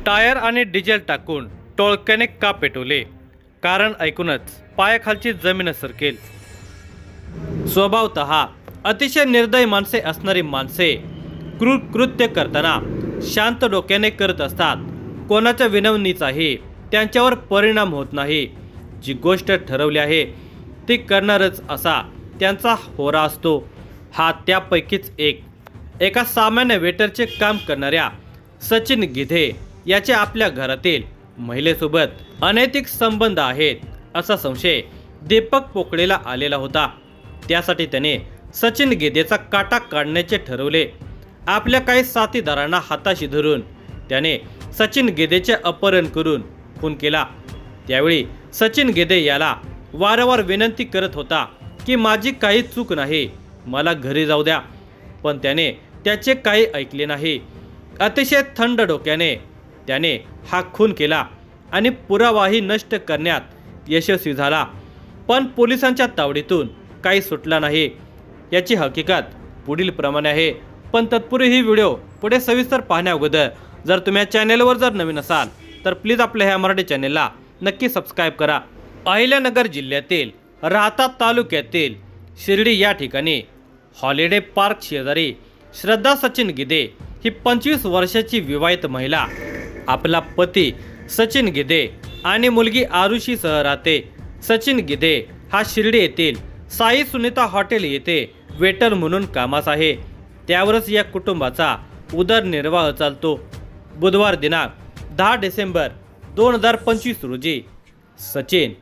Tyre आणि diesel टाकून टोळक्याने का पेटवले? कारण ऐकूनच पायाखालची जमीन सरकेल. स्वभावतः अतिशय निर्दयी माणसे असणारी माणसे क्रूर कृत्य करताना शांत डोक्याने करत असतात. कोणाच्या विनवणीचाही त्यांच्यावर परिणाम होत नाही. जी गोष्ट ठरवली आहे ती करणारच असा त्यांचा होरा असतो. हा त्यापैकीच एका सामान्य वेटरचे काम करणाऱ्या सचिन गिधे याचे आपल्या घरातील महिलेसोबत अनैतिक संबंध आहेत असा संशय दीपक पोकळेला आलेला होता. त्यासाठी त्याने सचिन गिधेचा काटा काढण्याचे ठरवले. आपल्या काही साथीदारांना हाताशी धरून त्याने सचिन गिधेचे अपहरण करून खून केला. त्यावेळी सचिन गिधे याला वारंवार विनंती करत होता की माझी काही चूक नाही, मला घरी जाऊ द्या. पण त्याने त्याचे काही ऐकले नाही. अतिशय थंड डोक्याने त्याने हा खून केला आणि पुरावाही नष्ट करण्यात यशस्वी झाला. पण पोलिसांच्या तावडीतून काही सुटला नाही. याची हकीकत पुढील प्रमाणे आहे. पण तत्पूर्वी ही व्हिडिओ पुढे सविस्तर पाहण्या अगोदर जर तुम्ही या चॅनेलवर जर नवीन असाल तर प्लीज आपल्या ह्या मराठी चॅनेलला नक्की सबस्क्राईब करा. अहिल्यानगर जिल्ह्यातील राहता तालुक्यातील शिर्डी या ठिकाणी हॉलिडे पार्क शेजारी श्रद्धा सचिन गिधे ही 25 वर्षाची विवाहित महिला आपला पती सचिन गिधे आणि मुलगी आरुषीसह राहते. सचिन गिधे हा शिर्डी येथील साई सुनीता हॉटेल येथे वेटर म्हणून कामास आहे. त्यावरच या कुटुंबाचा उदरनिर्वाह चालतो. बुधवार दिनांक 10 डिसेंबर 2025 रोजी सचिन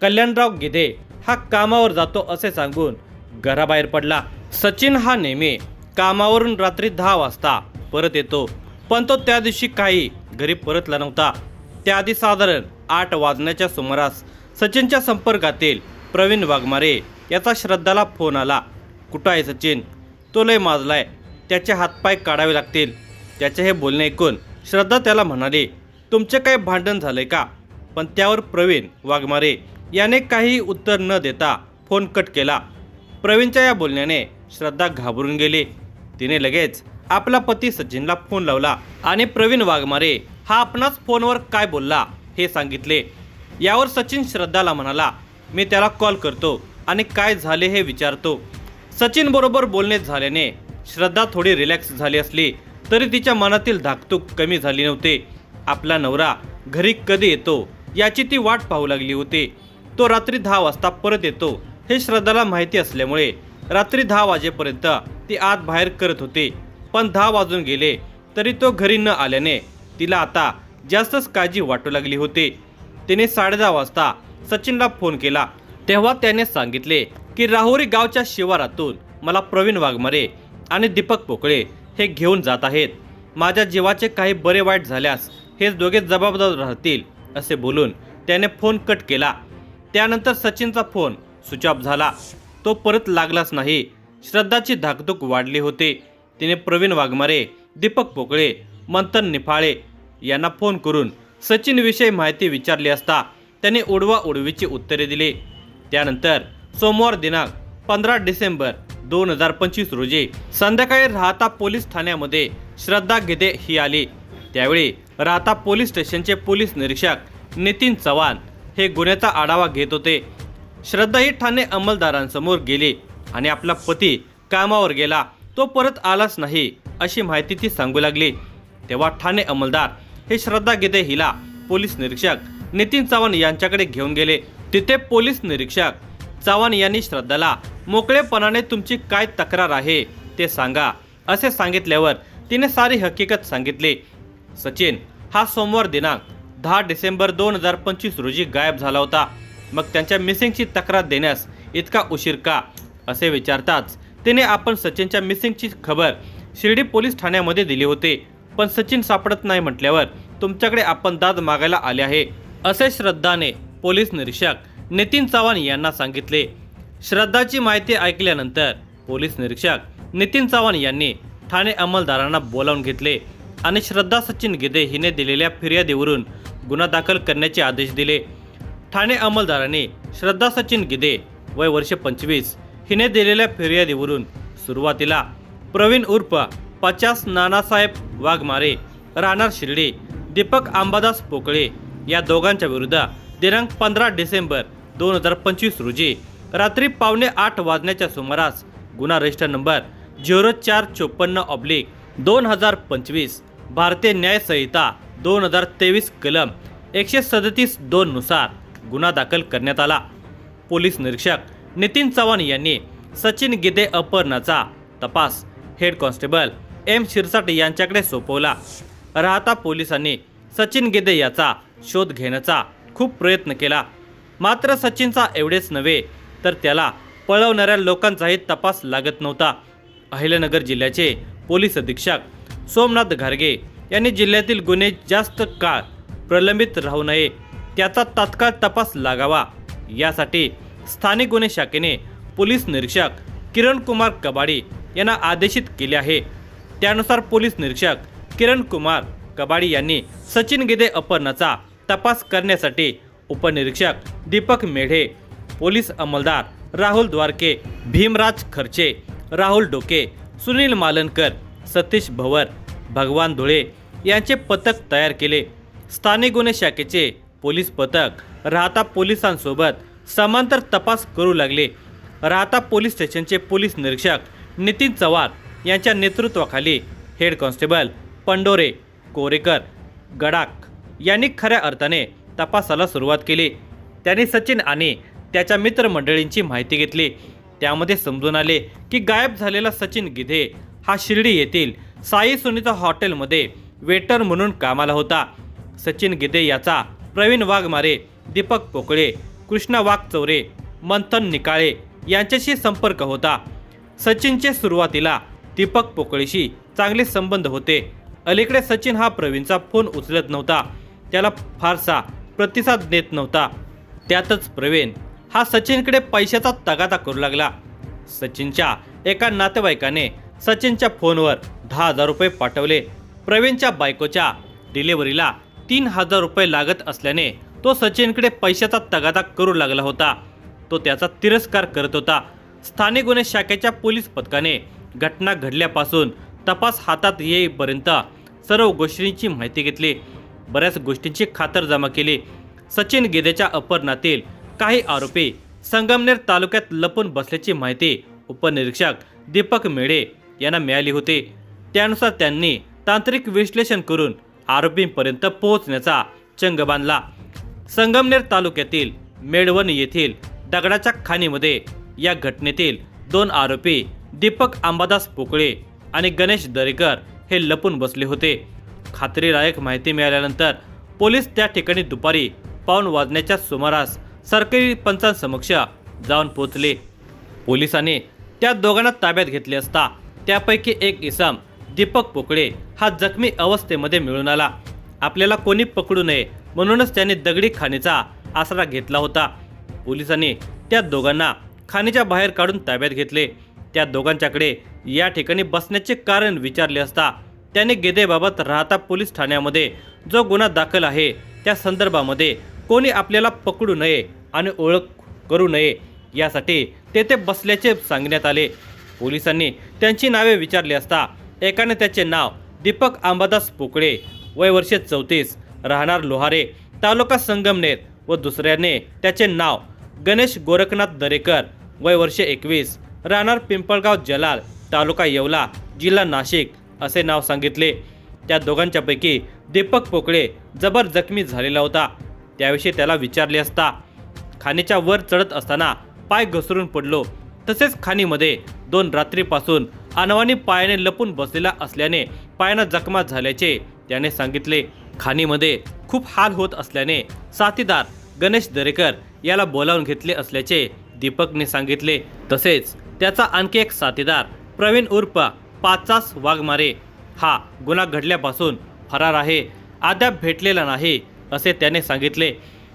कल्याणराव गिधे हा कामावर जातो असे सांगून घराबाहेर पडला. सचिन हा नेहमी कामावरून रात्री 10 वाजता परत येतो, पण तो त्या दिवशी काही घरी परतला नव्हता. त्याआधी साधारण 8 वाजण्याच्या सुमारास सचिनच्या संपर्कातील प्रवीण वाघमारे याचा श्रद्धाला फोन आला. कुठं आहे सचिन? तो लय माजलाय, त्याचे हातपाय काढावे लागतील. त्याचे हे बोलणे ऐकून श्रद्धा त्याला म्हणाली, तुमचे काही भांडण झाले का? पण त्यावर प्रवीण वाघमारे याने काही उत्तर न देता फोन कट केला. प्रवीणच्या या बोलण्याने श्रद्धा घाबरून गेली. तिने लगेच आपला पती सचिनला फोन लावला आणि प्रवीण वाघमारे हा आपणास फोनवर काय बोलला हे सांगितले. यावर सचिन श्रद्धाला म्हणाला, मी त्याला कॉल करतो आणि काय झाले हे विचारतो. सचिन बरोबर बोलणे झाल्याने श्रद्धा थोडी रिलॅक्स झाली असली तरी तिच्या मनातील धाकधूक कमी झाली नव्हती. आपला नवरा घरी कधी येतो याची ती वाट पाहू लागली होती. तो रात्री 10 वाजता परत येतो हे श्रद्धाला माहिती असल्यामुळे रात्री 10 वाजेपर्यंत ती आत बाहेर करत होती. पण 10 वाजून गेले तरी तो घरी न आल्याने तिला आता जास्तच काळजी वाटू लागली होती. तिने 10:30 वाजता सचिनला फोन केला. तेव्हा त्याने सांगितले की राहुरी गावच्या शिवारातून मला प्रवीण वाघमारे आणि दीपक पोकळे हे घेऊन जात आहेत. माझ्या जीवाचे काही बरे वाईट झाल्यास हेच दोघे जबाबदार राहतील असे बोलून त्याने फोन कट केला. त्यानंतर सचिनचा फोन स्विच ऑफ झाला. तो परत लागलाच नाही. श्रद्धाची धाकधूक वाढली होती. तिने प्रवीण वाघमारे, दीपक पोकळे, मंथन निफाळे यांना फोन करून सचिनविषयी माहिती विचारली असता त्याने उडवा उडवीची उत्तरे दिली. त्यानंतर सोमवार दिनांक 15 डिसेंबर 2025 रोजी संध्याकाळी राहता पोलीस ठाण्यामध्ये श्रद्धा गिधे ही आली. त्यावेळी राहता पोलीस स्टेशनचे पोलीस निरीक्षक नितीन चव्हाण हे गुन्ह्याचा आढावा घेत होते. श्रद्धा ही ठाणे अंमलदारांसमोर गेली आणि आपला पती कामावर गेला, तो परत आलाच नाही अशी माहिती ती सांगू लागली. तेव्हा ठाणे अंमलदार हे श्रद्धा गिधे हिला पोलीस निरीक्षक नितीन चव्हाण यांच्याकडे घेऊन गेले. तिथे पोलीस निरीक्षक चव्हाण यांनी श्रद्धाला मोकळेपणाने तुमची काय तक्रार आहे ते सांगा असे सांगितल्यावर तिने सारी हकीकत सांगितली. सचिन हा सोमवार दिनांक 10 डिसेंबर 2025 रोजी गायब झाला होता. मग त्यांच्या मिसिंगची तक्रार देण्यास इतका उशीर का असे विचारताच तिने आपण सचिनच्या मिसिंगची खबर शिर्डी पोलीस ठाण्यामध्ये दिली होती. पण सचिन सापडत नाही म्हटल्यावर तुमच्याकडे आपण दाद मागायला आले आहे असे श्रद्धाने पोलीस निरीक्षक नितीन चव्हाण यांना सांगितले. श्रद्धाची माहिती ऐकल्यानंतर पोलीस निरीक्षक नितीन चव्हाण यांनी ठाणे अंमलदारांना बोलावून घेतले आणि श्रद्धा सचिन गिधे हिने दिलेल्या फिर्यादीवरून गुन्हा दाखल करण्याचे आदेश दिले. ठाणे अंमलदारांनी श्रद्धा सचिन गिधे वय वर्ष 25 हिने दिलेल्या फिर्यादीवरून सुरुवातीला प्रवीण उर्फ 50 नानासाहेब वाघमारे राहणार शिर्डी दीपक अंबादास पोकळे या दोघांच्या विरुद्ध दिनांक 15 डिसेंबर 2025 रोजी रात्री 7:45 वाजण्याच्या सुमारास गुन्हा रजिस्टर नंबर 0454/2025 भारतीय न्याय संहिता 2023 कलम 137(2) नुसार गुन्हा दाखल करण्यात आला। पोलीस निरीक्षक नितीन चव्हाण यांनी सचिन गिदे अपहरणाचा तपास हेड कॉन्स्टेबल एम शिरसाट यांच्याकडे सोपवला। राहता पोलिसांनी सचिन गिदे याचा शोध घेण्याचा खूप प्रयत्न केला, मात्र सचिनचा एवढेच नव्हे तर त्याला पळवणाऱ्या लोकांचाही तपास लागत नव्हता। अहिल्यानगर जिल्ह्याचे पोलीस अधीक्षक सोमनाथ घारगे यांनी जिल्ह्यातील गुन्हे जास्त काळ प्रलंबित राहू नये त्याचा तात्काळ तपास लागावा यासाठी स्थानिक गुन्हे शाखेने पोलीस निरीक्षक किरण कुमार कबाडी यांना आदेशित केले आहे। त्यानुसार पोलीस निरीक्षक किरण कुमार कबाडी यांनी सचिन गिदे अपहरणाचा तपास करण्यासाठी उपनिरीक्षक दीपक मेढे, पोलीस अंमलदार राहुल द्वारके, भीमराज खर्चे, राहुल डोके, सुनील मालनकर, सतीश भवर, भगवान धुळे यांचे पथक तयार केले। स्थानिक गुन्हे शाखेचे पोलीस पथक राहता पोलिसांसोबत समांतर तपास करू लागले। राहता पोलीस स्टेशनचे पोलीस निरीक्षक नितीन चव्हाण यांच्या नेतृत्वाखाली हेड कॉन्स्टेबल पंडोरे, कोरेकर, गडाख यांनी खऱ्या अर्थाने तपासाला सुरुवात केली। त्यांनी सचिन आणि त्याच्या मित्रमंडळींची माहिती घेतली। त्यामध्ये समजून आले की गायब झालेला सचिन गिदे हा शिर्डी येथील साई सुनीता हॉटेलमध्ये वेटर म्हणून कामाला होता। सचिन गिदे याचा प्रवीण वाघमारे, दीपक पोकळे, कृष्णा वाघचौरे, मंथन निकाळे यांच्याशी संपर्क होता। सचिनचे सुरुवातीला दीपक पोकळेशी चांगले संबंध होते। अलीकडे सचिन हा प्रवीणचा फोन उचलत नव्हता, त्याला फारसा प्रतिसाद देत नव्हता। त्यातच प्रवीण हा सचिनकडे पैशाचा तगादा करू लागला। सचिनच्या एका नातेवाईकाने सचिनच्या फोनवर 10,000 रुपये पाठवले। प्रवीणच्या बायकोच्या डिलिव्हरीला 3,000 रुपये लागत असल्याने तो सचिनकडे पैशाचा तगादा करू लागला होता। तो त्याचा तिरस्कार करत होता। स्थानिक गुन्हे शाखेच्या पोलीस पथकाने घटना घडल्यापासून तपास हातात येईपर्यंत सर्व गोष्टींची माहिती घेतली, बऱ्याच गोष्टींची खातरजमा केली। सचिन गिदेच्या अपहरणातील काही आरोपी संगमनेर तालुक्यात लपून बसल्याची माहिती उपनिरीक्षक दीपक मेढे यांना मिळाली होती। त्यानुसार त्यांनी तांत्रिक विश्लेषण करून आरोपींपर्यंत पोहोचण्याचा चंग बांधला। संगमनेर तालुक्यातील मेडवन येथील दगडाच्या खाणीमध्ये या घटनेतील 2 आरोपी दीपक अंबादास पोकळे आणि गणेश दरेकर हे लपून बसले होते। खात्रीलायक माहिती मिळाल्यानंतर पोलीस त्या ठिकाणी दुपारी 5 वाजण्याच्या सुमारास सरकारी पंचांसमक्ष जाऊन पोहोचले। पोलिसांनी त्या दोघांना ताब्यात घेतले असता त्यापैकी एक इसम दीपक पोकळे हा जखमी अवस्थेमध्ये मिळून आला। आपल्याला कोणी पकडू नये म्हणूनच त्याने दगडी खाणीचा आसरा घेतला होता। पोलिसांनी त्या दोघांना खाणीच्या बाहेर काढून ताब्यात घेतले। त्या दोघांच्याकडे या ठिकाणी बसण्याचे कारण विचारले असता त्याने गिदेबाबत राहता पोलीस ठाण्यामध्ये जो गुन्हा दाखल आहे त्या संदर्भामध्ये कोणी आपल्याला पकडू नये आणि ओळख करू नये यासाठी तेथे बसल्याचे सांगण्यात आले। पोलिसांनी त्यांची नावे विचारली असता एकाने त्याचे नाव दीपक अंबादास पोकळे, वय वर्ष 34, राहणार लोहारे, तालुका संगमनेर व दुसऱ्याने त्याचे नाव गणेश गोरखनाथ दरेकर, वय वर्ष 21, राहणार पिंपळगाव जलाल, तालुका येवला, जिल्हा नाशिक असे नाव सांगितले। त्या दोघांच्यापैकी दीपक पोकळे जबर जखमी झालेला होता। त्याविषयी त्याला विचारले असता खाणीच्या वर चढत असताना पाय घसरून पडलो, तसेच खाणीमध्ये 2 रात्रीपासून अनवाणी पायाने लपून बसलेला असल्याने पायांना जखमा झाल्याचे त्याने सांगितले। खाणीमध्ये खूप हाल होत असल्याने साथीदार गणेश दरेकर याला बोलावून घेतले असल्याचे दीपकने सांगितले। तसेच त्याचा आणखी एक साथीदार प्रवीण उर्फ पाचास वाघमारे हा गुन्हा घडल्यापासून फरार आहे, अद्याप भेटलेला नाही असे त्याने सांगितले।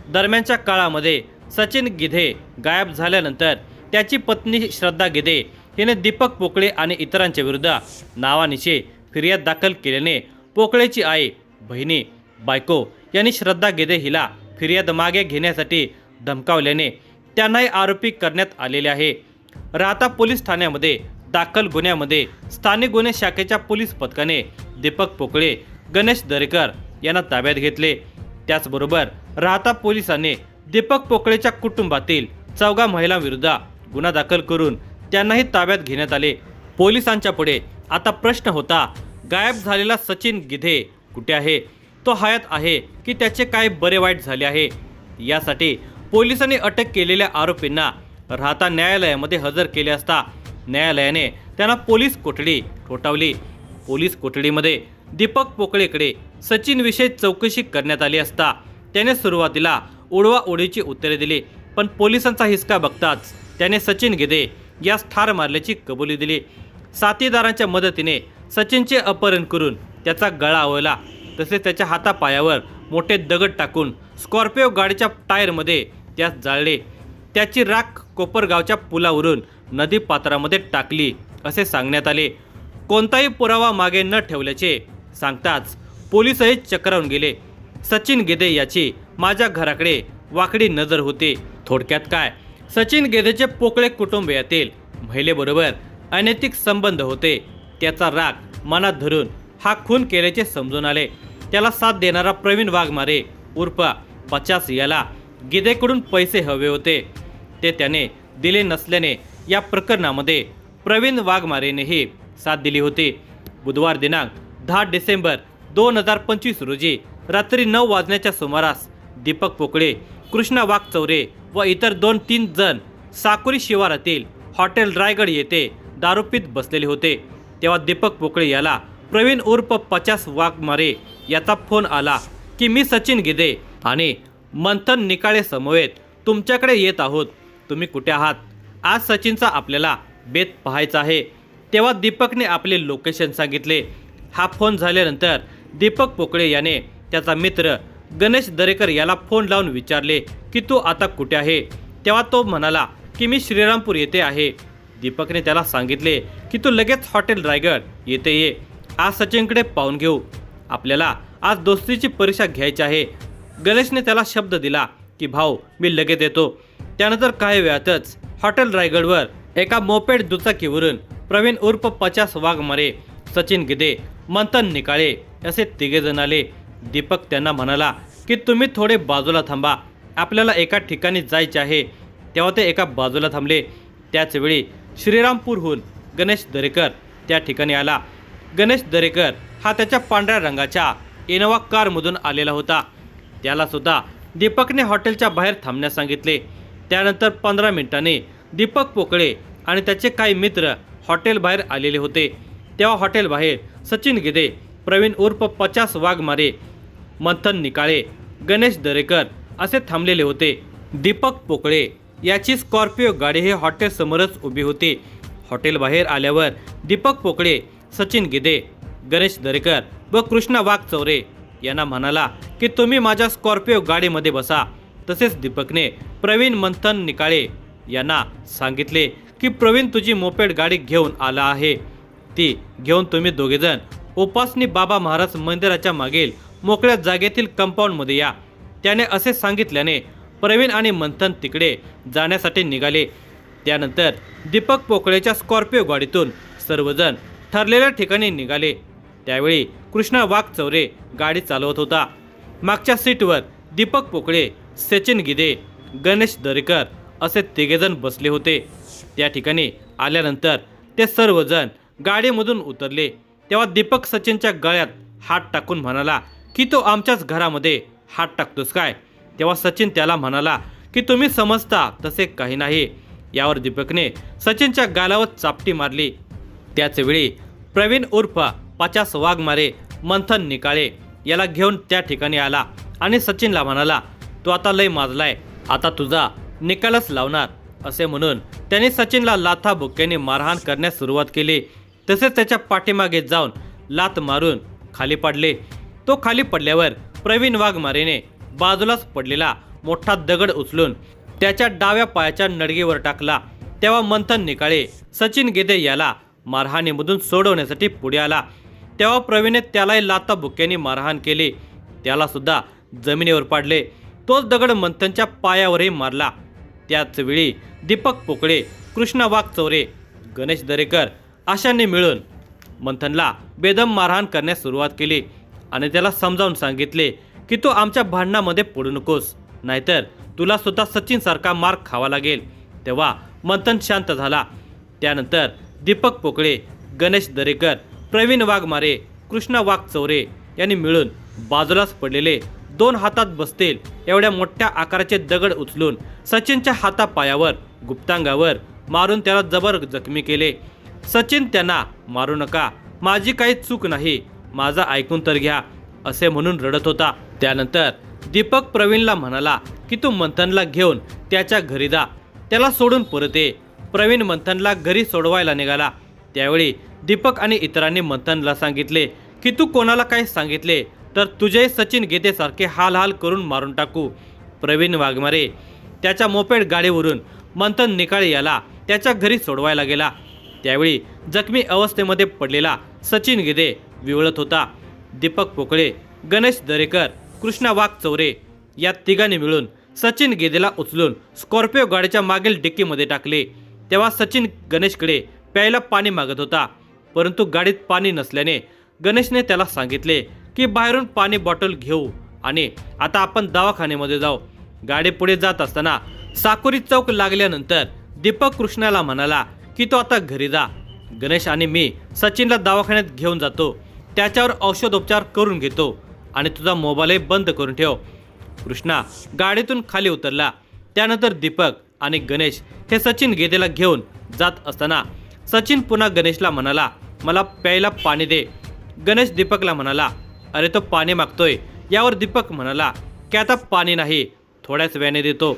दरम्यानच्या काळामध्ये सचिन गिदे गायब झाल्यानंतर त्याची पत्नी श्रद्धा गिदे हिने दीपक पोकळे आणि इतरांच्या विरुद्ध नावानिशी फिर्याद दाखल केल्याने पोकळेची आई, बहिणी, बायको यांनी श्रद्धा गिदे हिला फिर्याद मागे घेण्यासाठी धमकावल्याने त्यांनाही आरोपी करण्यात आलेले आहे। राहता पोलीस ठाण्यामध्ये दाखल गुन्ह्यामध्ये स्थानिक गुन्हे शाखेच्या पोलीस पथकाने दीपक पोकळे, गणेश दरेकर यांना ताब्यात घेतले। त्याचबरोबर राहता पोलिसांनी दीपक पोकळेच्या कुटुंबातील 4 महिलांविरुद्ध गुन्हा दाखल करून त्यांनाही ताब्यात घेण्यात आले। पोलिसांच्या पुढे आता प्रश्न होता, गायब झालेला सचिन गिधे कुठे आहे? तो हयात आहे की त्याचे काय बरे वाईट झाले आहे? यासाठी पोलिसांनी अटक केलेल्या आरोपींना राहता न्यायालयामध्ये हजर केले असता न्यायालयाने त्यांना पोलीस कोठडी ठोठावली। पोलीस कोठडीमध्ये दीपक पोकळेकडे सचिनविषयी चौकशी करण्यात आली असता त्याने सुरुवातीला उडवाउडीची उत्तरे दिली, पण पोलिसांचा हिसका बघताच त्याने सचिन गिधे यास ठार मारल्याची कबुली दिली। साथीदारांच्या मदतीने सचिनचे अपहरण करून त्याचा गळा आवळला, तसेच त्याच्या हातापायावर मोठे दगड टाकून स्कॉर्पिओ गाडीच्या टायरमध्ये त्यास जाळले। त्याची राख कोपरगावच्या पुलावरून नदी पात्रामध्ये टाकली असे सांगण्यात आले। कोणताही पुरावा मागे न ठेवल्याचे सांगताच पोलीसही चक्रावून गेले। सचिन गिधे याची माझ्या घराकडे वाकडी नजर होती। थोडक्यात काय, सचिन गिधेचे पोकळे कुटुंबियातील महिलेबरोबर अनैतिक संबंध होते। त्याचा राग मनात धरून हा खून केल्याचे समजून आले। त्याला साथ देणारा प्रवीण वाघमारे उर्फ 50 याला गिधेकडून पैसे हवे होते, ते त्याने दिले नसल्याने या प्रकरणामध्ये प्रवीण वाघमारेनेही साथ दिली होती। बुधवार दिनांक 10 डिसेंबर 2025 रोजी रात्री 9 वाजण्याच्या सुमारास दीपक पोकळे, कृष्णा वाघचौरे व इतर 2-3 जण साकुरी शिवारातील हॉटेल रायगड येथे दारू पीत बसलेले होते। तेव्हा दीपक पोकळे याला प्रवीण उर्फ 50 वाघमारे याचा फोन आला की मी सचिन गिधे आणि मंथन निकाळे समवेत तुमच्याकडे येत आहोत, तुम्ही कुठे आहात? आज सचिनचा आपल्याला बेत पाहायचा आहे। तेव्हा दीपकने आपले लोकेशन सांगितले। हा फोन झाल्यानंतर दीपक पोकळे याने त्याचा मित्र गणेश दरेकर याला फोन लावून विचारले की तू आता कुठे आहे? तेव्हा तो म्हणाला की मी श्रीरामपूर येथे आहे। दीपकने त्याला सांगितले की तू लगेच हॉटेल रायगड येथे ये, आज सचिनकडे पाहून घेऊ, आपल्याला आज दोस्तीची परीक्षा घ्यायची आहे। गणेशने त्याला शब्द दिला की भाऊ मी लगेच येतो। त्यानंतर काही वेळातच हॉटेल रायगडवर एका मोपेड दुचाकीवरून प्रवीण उर्फ 50 वाघमारे, सचिन गिधे, मंथन निकाळे असे 3 जण आले। दीपक त्यांना म्हणाला की तुम्ही थोडे बाजूला थांबा, आपल्याला एका ठिकाणी जायचे आहे। तेव्हा ते एका बाजूला थांबले। त्याचवेळी श्रीरामपूरहून गणेश दरेकर त्या ठिकाणी आला। गणेश दरेकर हा त्याच्या पांढऱ्या रंगाच्या इनोवा कारमधून आलेला होता। त्याला सुद्धा दीपकने हॉटेलच्या बाहेर थांबण्यास सांगितले। त्यानंतर 15 मिनिटांनी दीपक पोकळे आणि त्याचे काही मित्र हॉटेल बाहेर आलेले होते। तेव्हा हॉटेल बाहेर सचिन गिधे, प्रवीण उर्फ 50 वाघमारे, मंथन निकाळे, गणेश दरेकर असे थांबलेले होते। दीपक पोकळे याची स्कॉर्पिओ गाडी हे हॉटेल समोरच उभी होती। हॉटेल बाहेर आल्यावर दीपक पोकळे सचिन गिधे, गणेश दरेकर व कृष्णा वाघचौरे यांना म्हणाला की तुम्ही माझ्या स्कॉर्पिओ गाडीमध्ये बसा। तसेच दीपकने प्रवीण मंथन निकाळे यांना सांगितले की प्रवीण तुझी मोपेड गाडी घेऊन आला आहे, ती घेऊन तुम्ही 2 जण उपासनी बाबा महाराज मंदिराच्या मागील मोकळ्या जागेतील कंपाऊंडमध्ये या। त्याने असे सांगितल्याने प्रवीण आणि मंथन तिकडे जाण्यासाठी निघाले। त्यानंतर दीपक पोकळेच्या स्कॉर्पिओ गाडीतून सर्वजण ठरलेल्या ठिकाणी निघाले। त्यावेळी कृष्णा वाघचौरे गाडी चालवत होता। मागच्या सीटवर दीपक पोकळे, सचिन गिधे, गणेश दरेकर असे 3 जण बसले होते। त्या ठिकाणी आल्यानंतर ते सर्वजण गाडीमधून उतरले। तेव्हा दीपक सचिनच्या गळ्यात हात टाकून म्हणाला की तो आमच्याच घरामध्ये हात टाकतोस काय? तेव्हा सचिन त्याला म्हणाला की तुम्ही समजता तसे काही नाही। यावर दीपकने सचिनच्या गालावर चापटी मारली। त्याचवेळी प्रवीण उर्फ 50 वाघमारे, मंथन निकाळे याला घेऊन त्या ठिकाणी आला आणि सचिनला म्हणाला तू आता लय माजलाय, आता तुझा निकालच लावणार असे म्हणून त्याने सचिनला लाथा बुक्क्याने मारहाण करण्यास सुरुवात केली। तसेच त्याच्या पाठीमागे जाऊन लात मारून खाली पडले। तो खाली पडल्यावर प्रवीण वाघमारेने बाजूलाच पडलेला मोठा दगड उचलून त्याच्या डाव्या पायाच्या नडगीवर टाकला। तेव्हा मंथन निकाळे सचिन गिधे याला मारहाणीमधून सोडवण्यासाठी पुढे आला। तेव्हा प्रवीणने त्यालाही लाथा बुक्क्याने मारहाण केली, त्याला सुद्धा जमिनीवर पाडले। तोच दगड मंथनच्या पायावरही मारला। त्याच वेळी दीपक पोकळे, कृष्णा वाघचौरे, गणेश दरेकर अशांनी मिळून मंथनला बेदम मारहाण करण्यास सुरुवात केली आणि त्याला समजावून सांगितले की तू आमच्या भांडणामध्ये पडू नकोस, नाहीतर तुला सुद्धा सचिनसारखा मार खावा लागेल. तेव्हा मंथन शांत झाला. त्यानंतर दीपक पोकळे, गणेश दरेकर, प्रवीण वाघमारे, कृष्णा वाघचौरे यांनी मिळून बाजूलाच पडलेले 2 हातात बसतील एवढ्या मोठ्या आकाराचे दगड उचलून सचिनच्या हातापायावर, गुप्तांगावर मारून त्याला जबर जखमी केले. सचिन त्यांना मारू नका, माझी काही चूक नाही, माझा ऐकून तर घ्या, असे म्हणून रडत होता. त्यानंतर दीपक प्रवीणला म्हणाला की तू मंथनला घेऊन त्याच्या घरी जा, त्याला सोडून परत ये. प्रवीण मंथनला घरी सोडवायला निघाला. त्यावेळी दीपक आणि इतरांनी मंथनला सांगितले की तू कोणाला काही सांगितले तर तुझे सचिन गेदेसारखे हाल हाल करून मारून टाकू. प्रवीण वाघमारे त्याच्या मोपेड गाडीवरून मंथन निकाळे याला त्याच्या घरी सोडवायला गेला. त्यावेळी जखमी अवस्थेमध्ये पडलेला सचिन गेदे विवळत होता. दीपक पोकळे, गणेश दरेकर, कृष्णा वाघचौरे या तिघांनी मिळून सचिन गेदेला उचलून स्कॉर्पिओ गाडीच्या मागील डिक्कीमध्ये टाकले. तेव्हा सचिन गणेशकडे प्यायला पाणी मागत होता, परंतु गाडीत पाणी नसल्याने गणेशने त्याला सांगितले की बाहेरून पाणी बॉटल घेऊ आणि आता आपण दवाखान्यामध्ये जाऊ. गाडी पुढे जात असताना साकुरी चौक लागल्यानंतर दीपक कृष्णाला म्हणाला की तो आता घरी जा, गणेश आणि मी सचिनला दवाखान्यात घेऊन जातो, त्याच्यावर औषधोपचार करून घेतो आणि तुझा मोबाईलही बंद करून ठेव. कृष्णा गाडीतून खाली उतरला. त्यानंतर दीपक आणि गणेश हे सचिन गेदेला घेऊन जात असताना सचिन पुन्हा गणेशला म्हणाला, मला प्यायला पाणी दे. गणेश दीपकला म्हणाला, अरे तो पाणी मागतोय. यावर दीपक म्हणाला की आता पाणी नाही, थोड्याच वेळाने देतो,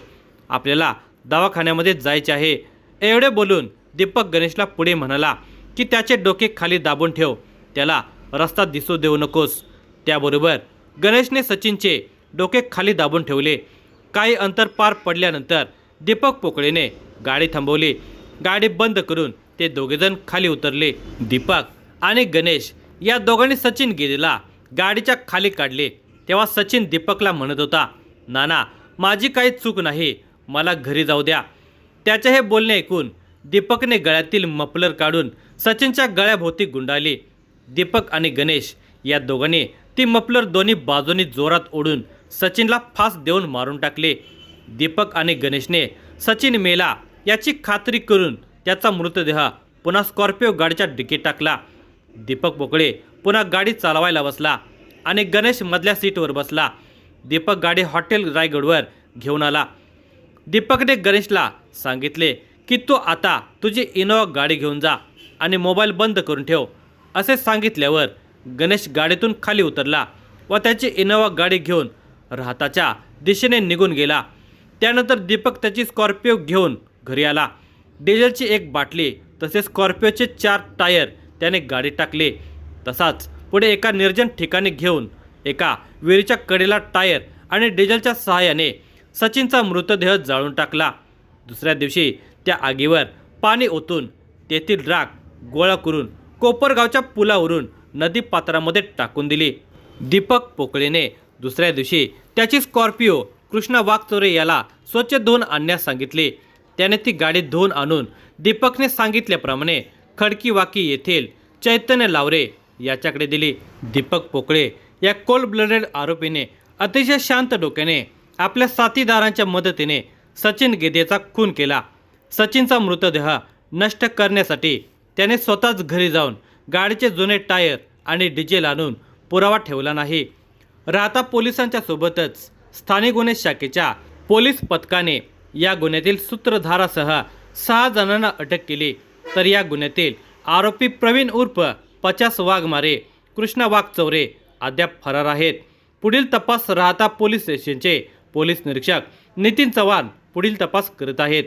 आपल्याला दवाखान्यामध्ये जायचे आहे. एवढे बोलून दीपक गणेशला पुढे म्हणाला की त्याचे डोके खाली दाबून ठेव, त्याला रस्ता दिसू देऊ नकोस. त्याबरोबर गणेशने सचिनचे डोके खाली दाबून ठेवले. काही अंतर पार पडल्यानंतर दीपक पोकळेने गाडी थांबवली. गाडी बंद करून ते दोघेजण खाली उतरले. दीपक आणि गणेश या दोघांनी सचिन गेदेला गाडीच्या खाली काढले. तेव्हा सचिन दीपकला म्हणत होता, नाना माझी काही चूक नाही, मला घरी जाऊ द्या. त्याचे हे बोलणे ऐकून दीपकने गळ्यातील मफलर काढून सचिनच्या गळ्याभोवती गुंडाळली. दीपक आणि गणेश या दोघांनी ती मफलर दोन्ही बाजूनी जोरात ओढून सचिनला फास देऊन मारून टाकले. दीपक आणि गणेशने सचिन मेला याची खात्री करून त्याचा मृतदेह पुन्हा स्कॉर्पिओ गाडीच्या डिकीत टाकला. दीपक पोकळे पुन्हा गाडी चालवायला बसला आणि गणेश मधल्या सीटवर बसला. दीपक गाडी हॉटेल रायगडवर घेऊन आला. दीपकने गणेशला सांगितले की तू आता तुझी इनोवा गाडी घेऊन जा आणि मोबाईल बंद करून ठेव. असे सांगितल्यावर गणेश गाडीतून खाली उतरला व त्याची इनोवा गाडी घेऊन राहताच्या दिशेने निघून गेला. त्यानंतर दीपक त्याची स्कॉर्पिओ घेऊन घरी आला. डिझेलची 1 बाटली तसेच स्कॉर्पिओचे 4 टायर त्याने गाडीत टाकले. तसाच पुढे एका निर्जन ठिकाणी घेऊन एका विहिरीच्या कडेला टायर आणि डिझेलच्या सहाय्याने सचिनचा मृतदेह जाळून टाकला. दुसऱ्या दिवशी त्या आगीवर पाणी ओतून तेथील राख गोळा करून कोपरगावच्या पुलावरून नदी पात्रामध्ये टाकून दिली. दीपक पोकळेने दुसऱ्या दिवशी त्याची स्कॉर्पिओ कृष्णा वाघचौरे याला स्वच्छ धुवून आणण्यास सांगितले. त्याने ती गाडी धुवून आणून दीपकने सांगितल्याप्रमाणे खडकी वाकी येथील चैतन्य लावरे याच्याकडे दिली. दीपक पोकळे या कोल्ड ब्लडेड आरोपीने अतिशय शांत डोक्याने आपल्या साथीदारांच्या मदतीने सचिन गेदेचा खून केला. सचिनचा मृतदेह नष्ट करण्यासाठी त्याने स्वतःच घरी जाऊन गाडीचे जुने टायर आणि डिझेल आणून पुरावा ठेवला नाही. राहता पोलिसांच्या सोबतच स्थानिक गुन्हे शाखेच्या पोलीस पथकाने या गुन्ह्यातील सूत्रधारासह 6 जणांना अटक केली. तर या गुन्ह्यातील आरोपी प्रवीण उर्फ 50 वाघमारे, कृष्णा वाघचौरे अद्याप फरार आहेत. पुढील तपास राहता पोलीस स्टेशनचे पोलीस निरीक्षक नितीन चव्हाण पुढील तपास करत आहेत.